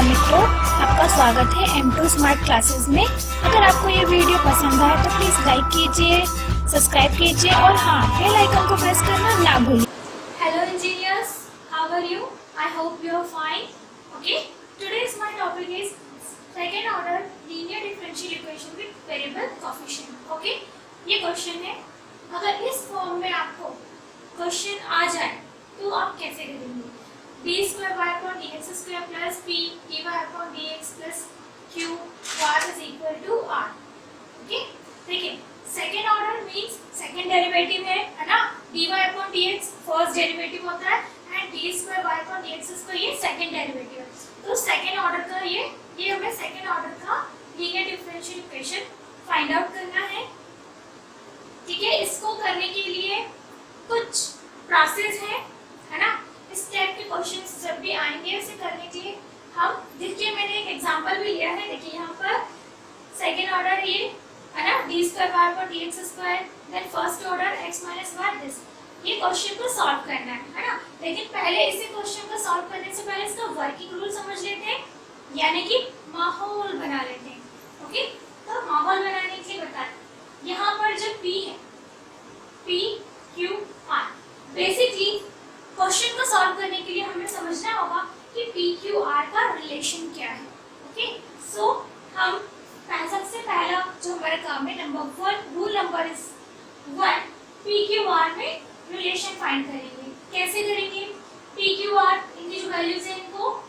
नमस्कार मित्रों, आपका स्वागत है M2 स्मार्ट क्लासेस में। अगर आपको ये वीडियो पसंद आए तो प्लीज लाइक कीजिए, सब्सक्राइब कीजिए और हाँ, बेल आइकन को प्रेस करना ना भूलिए। Hello engineers, how are you? I hope you are fine. Okay, today's my topic is second order linear differential equation with variable coefficient. Okay, ये क्वेश्चन है। अगर इस फॉर्म में आपको क्वेश्चन आ जाए तो आप कैसे करेंगे? D square y upon d x square plus p d y upon d x plus q y is equal to r. Okay, देखिए second order means second derivative है ना। D y upon d x first derivative होता है and d square y upon d x square ये second derivative है। तो second order का ये हमें सेकेंड ऑर्डर का linear differential equation find out करना है। ठीक है, इसको करने के लिए कुछ प्रोसेस है ना। इस टाइप के क्वेश्चंस जब भी आएंगे उसे करने के लिए हम देखिए, मैंने एक एग्जांपल भी लिया है। देखिए यहाँ पर सेकेंड ऑर्डर ये है ना, d square y upon d x square, then first order x minus y this. ये क्वेश्चन को सॉल्व करना है ना। लेकिन पहले इसे क्वेश्चन को सॉल्व करने से पहले इसका वर्किंग रूल समझ लेते हैं, यानी कि माहौल बना लेते हैं। ओके, तो माहौल बनाने के लिए बता, यहाँ पर जो P है, P Q R, basically question को सॉल्व करने के लिए हमें समझना होगा कि P Q R का रिलेशन क्या है। ओके, सो हम सबसे पहला जो हमारा काम है, number 1, rule number is 1, P Q R में रिलेशन फाइंड करेंगे। कैसे करेंगे? P Q R इनकी जो वैल्यूज है इनको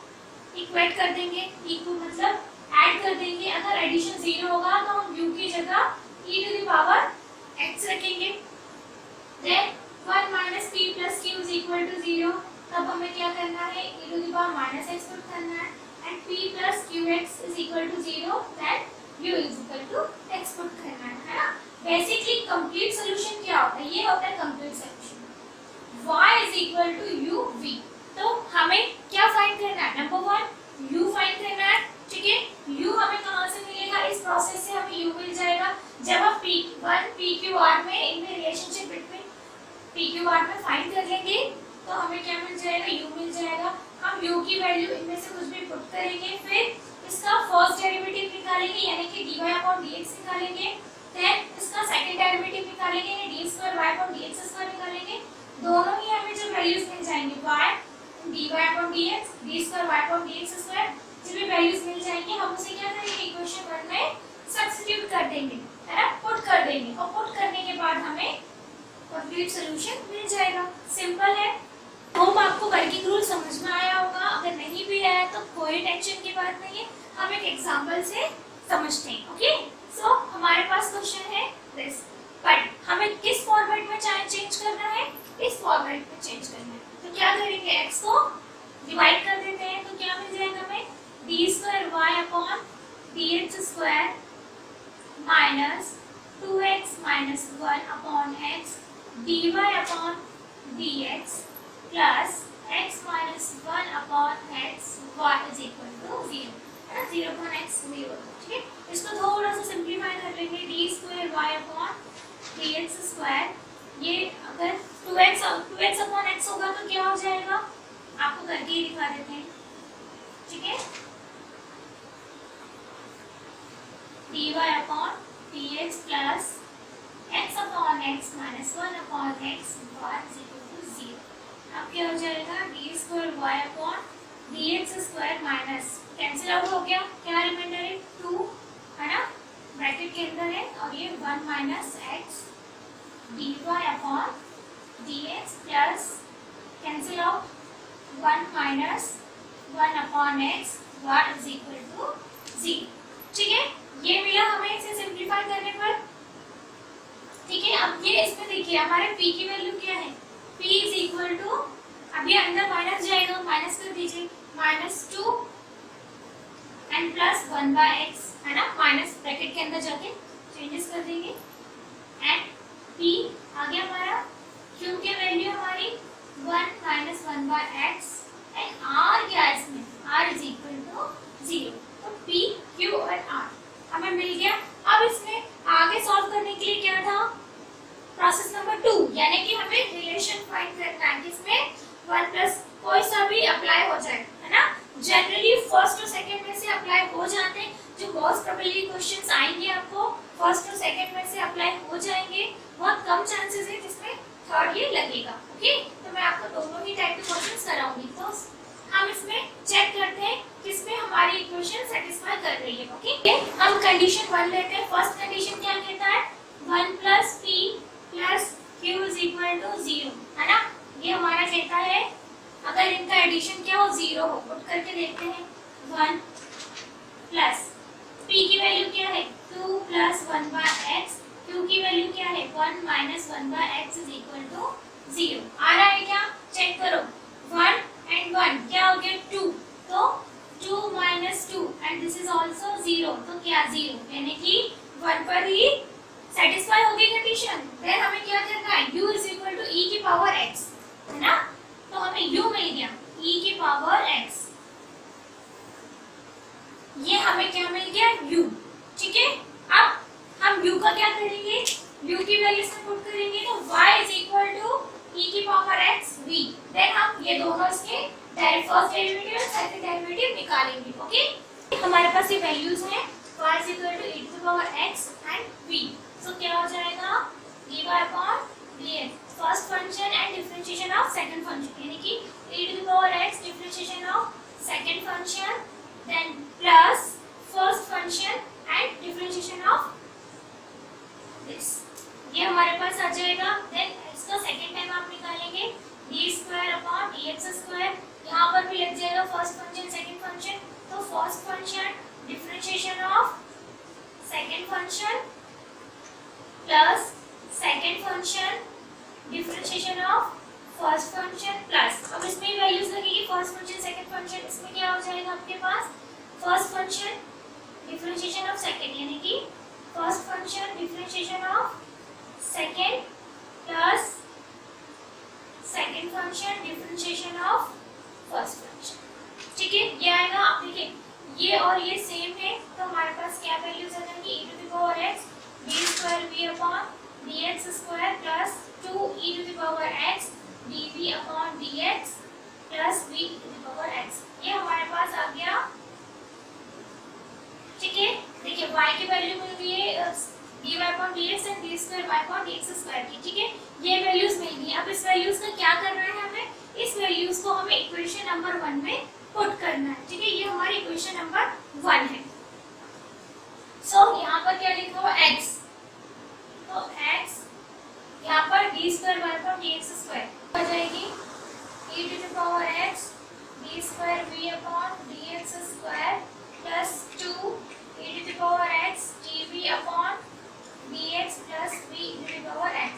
इक्वेट कर देंगे, इक्वल मतलब ऐड कर देंगे। अगर एडिशन 0 होगा तो हम u की जगह e to the power x रखेंगे। Then 1 minus p plus q is equal to 0, तब हमें क्या करना है, e to the power minus x put करना है and p plus qx is equal to 0, then u is equal to x put करना है ना। बेसिकली कंप्लीट सॉल्यूशन क्या होता है? ये होता है complete solution. y is equal to u v। तो हमें क्या फाइंड करना है? नंबर 1 u फाइंड करना है। ठीक है, u हमें कहाँ से मिलेगा? इस प्रोसेस से हमें u मिल जाएगा। जब हम p1 pqr में इनमें रिलेशनशिप बिटवीन pqr में फाइंड कर लेंगे तो हमें क्या मिल जाएगा? u मिल जाएगा। हम u की वैल्यू इनमें से कुछ भी पुट करेंगे, फिर इसका फर्स्ट डेरिवेटिव निकालेंगे यानी कि dy अपॉन dx निकालेंगे, देन इसका सेकंड डेरिवेटिव निकालेंगे यानी d square y upon dx square निकालेंगे। दोनों ही हमें जो वैल्यूज मिल जाएंगे y dy upon dx d square y upon dx square, जो भी वैल्यूज मिल जाएंगे हम उसे क्या करेंगे? इक्वेशन 1 में सब्स्टिट्यूट कर देंगे, है ना, पुट कर देंगे। और पुट करने के बाद हमें कंप्लीट सॉल्यूशन मिल जाएगा। सिंपल है। होप आपको वर्किंग रूल समझ में आया होगा। अगर नहीं भी आया तो कोई टेंशन की बात नहीं है, हम एक एग्जांपल से समझते हैं। ओके, सो हमारे पास क्वेश्चन है दिस, बट हमें किस फॉर्मेट में चेंज करना है? इस फॉर्मेट में चेंज करना है। तो क्या करेंगे? x को डिवाइड कर देते हैं, तो क्या मिल जाएगा हमें? D square y upon d x square minus 2x minus 1 upon x dy upon dx plus x minus 1 upon x y is equal to 0, है ना। 0 upon x 0। ठीक है, इसको थोड़ा सा सिंप्लीफाई कर लेंगे। d square y upon dx square, ये अगर 2x upon x होगा तो क्या हो जाएगा? आपको करके ही दिखा देते हैं। ठीक है, dy upon dx plus x upon x minus 1 upon x y is equal to 0। अब क्या हो जाएगा? d square y upon dx square minus cancel out हो गया, क्या रिमाइंडर है? 2, है ना, ब्रैकेट के अंदर है, और ये 1 minus x dy upon dx plus cancel out 1 minus 1 upon x y is equal to 0। ठीक है, ये मिला हमें इसे सिंप्लीफाई करने पर। ठीक है, अब ये इसमें देखिए हमारे p की वैल्यू क्या है? p इज इक्वल टू, अब ये अंदर माइनस जाएगा, माइनस कर दीजिए, -2 एंड प्लस 1 बाय x, है ना, माइनस ब्रैकेट के अंदर जाके चेंजेस कर देंगे एंड p आ गया हमारा। q की वैल्यू हमारी 1 minus 1 by x and r क्या है इसमें? r is equal to 0। तो p q और r हमें मिल गया। अब इसमें आगे सॉल्व करने के लिए क्या था? प्रोसेस नंबर 2, यानी कि हमें रिलेशन फाइंड करना है जिसमें 1 प्लस कोई सा भी अप्लाई हो जाए, है ना। जनरली जनरली फर्स्ट और सेकंड में से अप्लाई हो जाते हैं। जो मोस्ट प्रोबेबली क्वेश्चंस आएंगे आपको फर्स्ट और सेकंड में से अप्लाई हो जाएंगे। बहुत कम चांसेस है जिसमें थर्ड ये लगेगा। ओके, तो मैं आपको दोनों ही टाइप के क्वेश्चंस कराऊंगी। तो हम इसमें चेक करते हैं किसमें हमारी इक्वेशन सेटिस्फाई कर रही है। ओके, हम कंडीशन 1 लेते हैं। फर्स्ट कंडीशन क्या कहता है, 1 + p + q = 0, है ना। ये हमारा कहता है अगर इनका एडिशन क्या हो, 0 हो। पुट करके देखते हैं। 1 प्लस p की वैल्यू क्या है, 2 + 1/x, q की वैल्यू क्या है, 1 - 1/x = 0। आ रहा है क्या, चेक करो। 1 and 1 क्या हो गया, 2, तो 2 - 2 and this is also 0, तो क्या 0, यानी कि 1 पर ही सेटिस्फाई होगी कंडीशन। देन हमें क्या करना है, u = e⁻x, है ना। तो हमें u मिल गया, e⁻x, ये हमें क्या मिल गया, u। ठीक है, अब हम u का क्या करेंगे, u की वैल्यू इसमें पुट करेंगे, तो y = e⁻x v। देन हम ये दोनों इसके फर्स्ट डेरिवेटिव और सेकंड डेरिवेटिव निकालेंगे। ओके, हमारे पास ये वैल्यूज हैं, y = e⁻x एंड v। सो क्या हो जाएगा, dy/dx first function and differentiation of second function, यानी कि e⁻x differentiation of second function, then plus first function and differentiation of this, ये हमारे पास आ जाएगा। देन इसका सेकंड टाइम आप निकालेंगे, d2/dx², यहाँ पर भी लग जाएगा फर्स्ट फंक्शन सेकंड फंक्शन, तो first function differentiation of second function plus second function differentiation of first function plus, अब इसमें वैल्यूज लगेगी फर्स्ट फंक्शन सेकंड फंक्शन, इसमें क्या हो जाएगा आपके पास, first function differentiation of second, यानी कि first function differentiation of second plus second function differentiation of first function. ठीक है, ये आएगा। आप देखिए ये और ये सेम है, तो हमारे पास क्या वैल्यूज आ जाएंगी, e⁻x d2v/dx² plus 2e⁻x dv/dx plus v⁻x, ये हमारे पास आ गया। ठीक है, देखिए y की वैल्यू मिल गई है dy/dx एंड d2y/dx² की। ठीक है, ये वैल्यूज मिल गई। अब इस वैल्यूज का क्या करना है हमें, इस वैल्यूज को हमें इक्वेशन नंबर 1 में पुट करना है। ठीक है, ये हमारी इक्वेशन नंबर 1 है। सो यहाँ पर क्या लिखा हुआ, x, तो x यहाँ पर d2y/dx² हो जाएगी, e⁻x d2v/dx² plus 2e⁻x dv/dx plus v⁻x,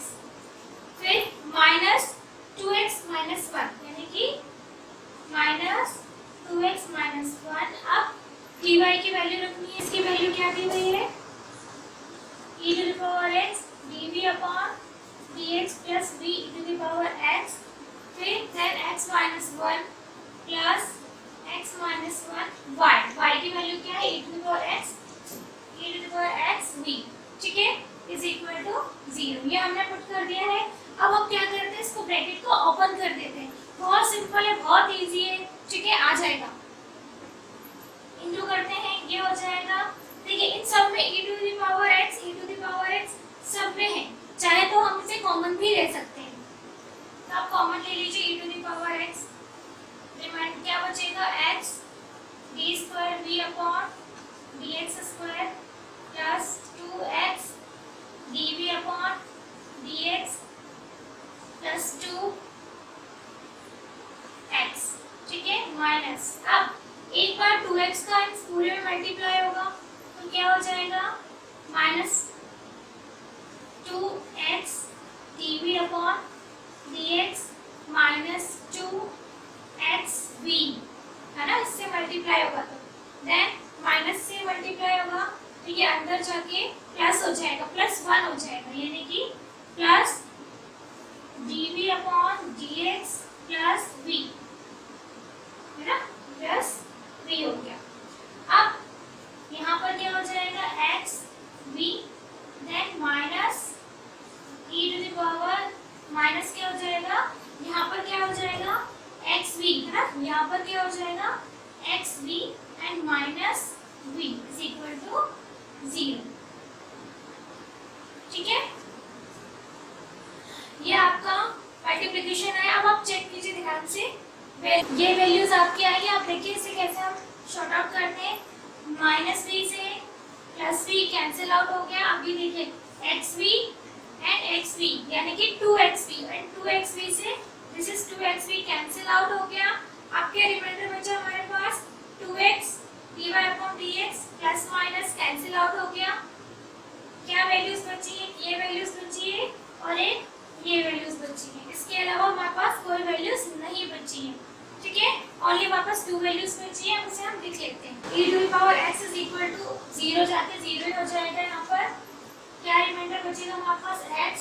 फिर माइनस 2x - 1, यानी कि माइनस 2x - 1। अब dy की वैल्यू रखनी है, इसकी वैल्यू क्या दी हुई है, e⁻x dv/dx प्लस v⁻x, फिर then x - 1 plus x - 1 y की वैल्यू क्या है, e⁻x v। ठीक है, = 0, ये हमने पुट कर दिया है। अब हम क्या करते हैं, इसको ब्रैकेट को ओपन कर देते हैं। बहुत सिंपल है, बहुत इजी है। ठीक है, आ जाएगा, इंटू करते हैं, ये हो जाएगा। देखिए इन सब में e⁻x सब में है, चाहे तो हम इसे कॉमन भी ले सकते हैं, तो आप कॉमन ले लीजिए e⁻x, रिमाइंडर क्या बचेगा, x d2v/dx² plus 2x dv/dx plus 2x। ठीक है, माइनस, अब एक बार 2x का इस पूरे में मल्टीप्लाई होगा, तो क्या हो जाएगा, minus 2x dv/dx minus 2xv, है ना, इससे मल्टीप्लाई होगा, तो देन माइनस से मल्टीप्लाई होगा, तो ये अंदर जाके प्लस हो जाएगा, +1 हो जाएगा, यानी कि प्लस dv/dx प्लस v, है ना, प्लस v हो गया। अब यहाँ पर क्या हो जाएगा, x v, then minus minus क्या हो जाएगा, यहाँ पर क्या हो जाएगा, xv, है ना, यहाँ पर क्या हो जाएगा, xv minus v is equal to 0। ठीक है, ये आपका मल्टीप्लिकेशन है। अब आप चेक कीजिए ध्यान से, ये वैल्यूज आपकी आई। आप देखिए इसे कैसे हम शॉर्ट आउट करते हैं। माइनस वी से प्लस वी कैंसिल आउट हो गया। अभी देखिए x v and x v यानी कि 2xv एंड 2xv से this is 2xv cancel out हो गया। आपके रिमाइंडर बचा हमारे पास 2x dy upon dx plus minus cancel out हो गया। क्या वैल्यूज बची है? ये वैल्यूज बची है और एक ये वैल्यूज बची है। इसके अलावा हमारे पास कोई वैल्यूज नहीं बची है। ठीक है, ओनली हमारे पास 2 वैल्यूज बची है, उसे हम लिख लेते हैं। e to the power x is equal to 0 जाके 0 ही हो जाएगा। यहाँ पर क्या रिमाइंडर बचेगा हमारे पास? x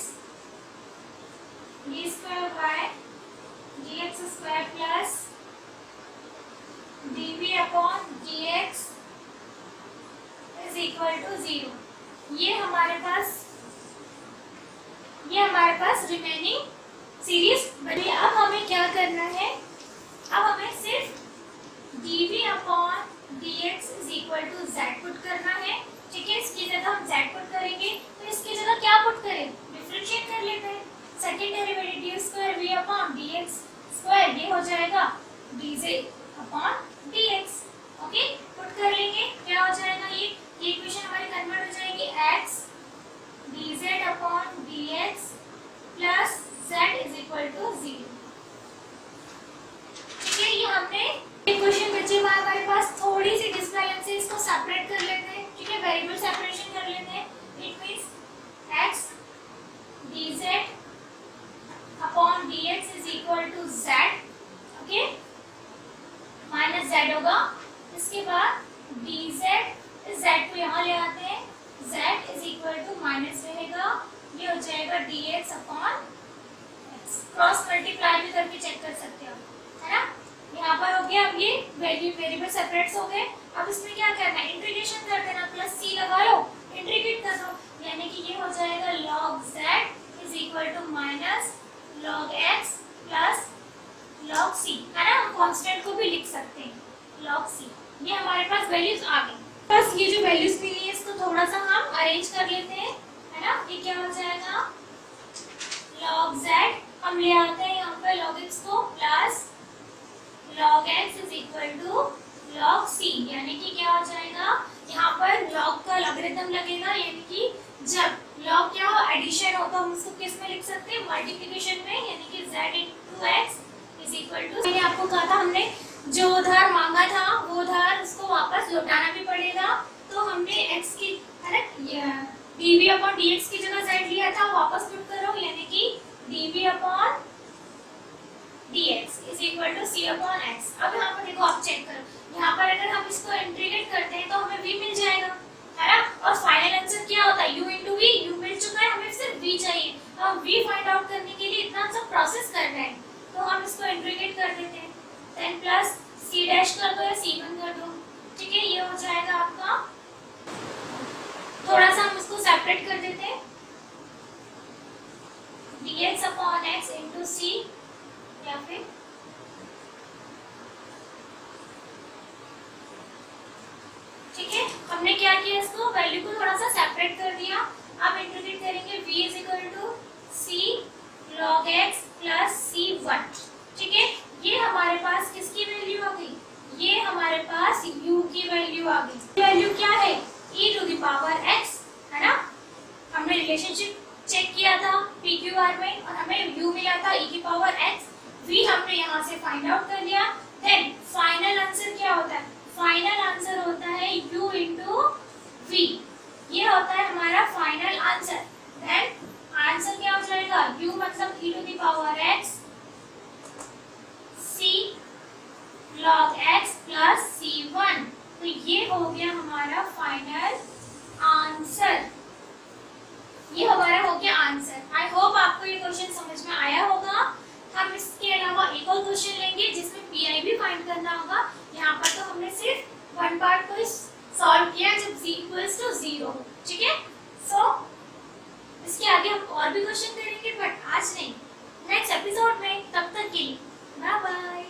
d square by dx square plus dv upon dx is equal to 0। ये हमारे पास रिमेनिंग सीरीज बनी। अब हमें क्या करना है? अब हमें सिर्फ dv upon dx is equal to z put करना है। ठीक है, इसकी जगह हम z पुट करेंगे, तो इसकी जगह क्या पुट करें? डिफरेंशिएट कर लेते हैं। Second derivative d square v upon dx square, ये हो जाएगा dz upon dx। Okay, put कर लेंगे, क्या हो जाएगा? ये इक्वेशन हमारी कन्वर्ट हो जाएगी x dz upon dx plus z is equal to 0। ठीक है, ये हमने इक्वेशन बची हुआ हमारे पास। थोड़ी सी डिसबैलेंस है, इसको सेपरेट कर लेते हैं। ठीक है, वेरिएबल सेपरेशन कर लेते हैं। It means x dz upon dx is equal to z। Okay, minus z होगा। इसके बाद dz, इस z को यहाँ ले आते हैं, z is equal to minus रहेगा, ये हो जाएगा dx upon x। Cross multiply भी करके चेक कर सकते हो, है ना। यहाँ पर हो गया। अब ये वेरिएबल सेपरेट्स हो गए। अब इसमें क्या करना है? इंटीग्रेशन कर देना, प्लस c लगा लो, इंटीग्रेट कर दो, यानी कि ये हो जाएगा log z is equal to minus log x plus log c, है ना। हम कांस्टेंट को भी लिख सकते हैं log c। ये हमारे पास वैल्यूज आ गई। बस ये जो वैल्यूज मिली है इसको थोड़ा सा हम अरेंज कर लेते हैं, है ना। ये क्या हो जाएगा? log z हम ले आते हैं यहाँ पर log x को, plus log x is equal to log c, यानी कि क्या हो जाएगा? यहाँ पर log का लॉगरिथम लगेगा, यानी कि जब log क्या हो? एडिशन हो, तो हम इसको किस में लिख सकते हैं? मल्टीप्लिकेशन में, यानी कि z into x is equal to. मैंने आपको कहा था हमने जो उधार मांगा था वो उधार उसको वापस लौटाना भी पड़ेगा, तो हमने x की, है ना, dv अपॉन dx की जगह z लिया था, वापस पुट करो, यानी कि dv upon dx is equal to c upon x। अब यहाँ पर देखो, आप चेक करो, यहाँ पर अगर हम इसको इंटीग्रेट करते हैं तो हमें v मिल जाएगा, है ना। और फाइनल आंसर क्या होता है? u into v। u मिल चुका है, हमें सिर्फ v चाहिए। तो हम v फाइंड आउट करने के लिए इतना सब प्रोसेस कर रहे हैं, तो हम इसको इंटीग्रेट कर देते हैं। 10 प्लस c डैश कर दो या c1 कर दो। ठीक है, ये हो जाएगा आपका। थोड़ा सा हम इसको सेपरेट कर देते हैं, dx upon x into c, या फिर ठीक है, हमने क्या किया? इसको वैल्यू को थोड़ा सा सेपरेट कर दिया। अब इंटीग्रेट करेंगे, v is equal to c log x plus c1। ठीक है, ये हमारे पास किसकी वैल्यू आ गई? ये हमारे पास u की वैल्यू आ गई। वैल्यू क्या है? e to the power x, है ना। हमने रिलेशनशिप चेक किया था PQR में और हमें u मिला था e की पावर x। v हमने यहाँ से फाइंड आउट कर लिया। देन फाइनल आंसर क्या होता है? फाइनल आंसर होता है u इंटू v। ये होता है हमारा फाइनल आंसर। देन आंसर क्या हो जाएगा? u मतलब e to the power x c log x plus c1। तो ये हो गया हमारा फाइनल आंसर। ये हमारा हो गया आंसर। आई होप आपको ये क्वेश्चन समझ में आया होगा। हम इसके अलावा एक और क्वेश्चन लेंगे जिसमें पीआई भी फाइंड करना होगा। यहाँ पर तो हमने सिर्फ वन पार्ट को सॉल्व किया जब z इक्वल्स टू 0। ठीक है, सो इसके आगे हम और भी क्वेश्चन करेंगे, बट आज नहीं, नेक्स्ट एपिसोड में। तब तक के लिए बाय बाय।